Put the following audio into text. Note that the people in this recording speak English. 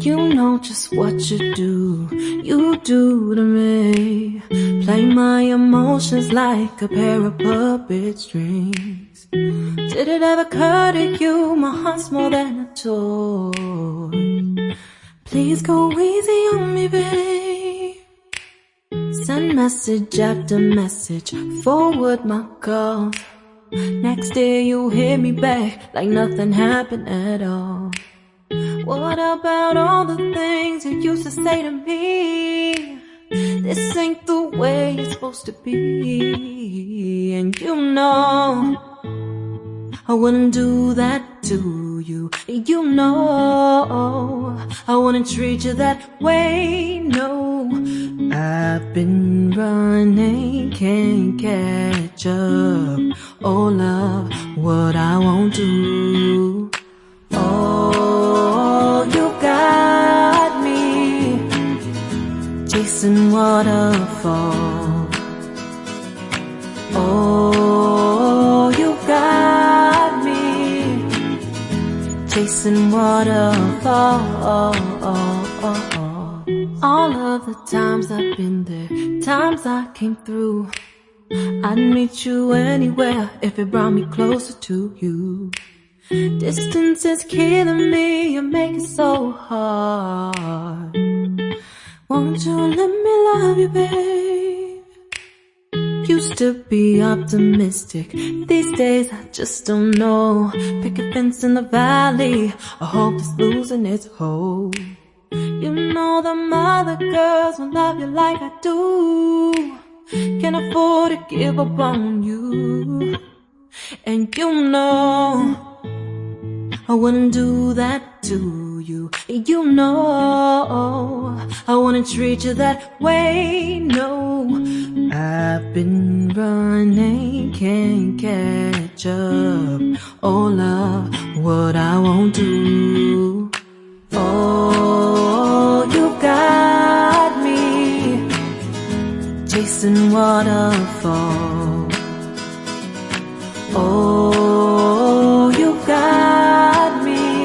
You know just what you do to me. Play my emotions like a pair of puppet strings. Did it ever occur to you my heart's more than a toy? Please go easy on me, babe. Send message after message, forward my calls. Next day you hit me back like nothing happened at all. What about all the things you used to say to me? This ain't the way it's supposed to be. And you know I wouldn't do that to you. You know I wouldn't treat you that way, no. I've been running, can't catch up. Oh love, what I won't do. Oh, you got me chasing waterfall. Oh, you got me chasing waterfall. All of the times I've been there, times I came through, I'd meet you anywhere if it brought me closer to you. Distance is killing me, you make it so hard. Won't you let me love you, babe? Used to be optimistic, these days I just don't know. Pick a fence in the valley, I hope it's losing its hold. You know them other girls won't love you like I do. Can't afford to give up on you. And you know I wouldn't do that to you. You know I wouldn't treat you that way, no. I've been running, can't catch up. Oh love, what I won't do. Oh, you got me chasing waterfall. Oh,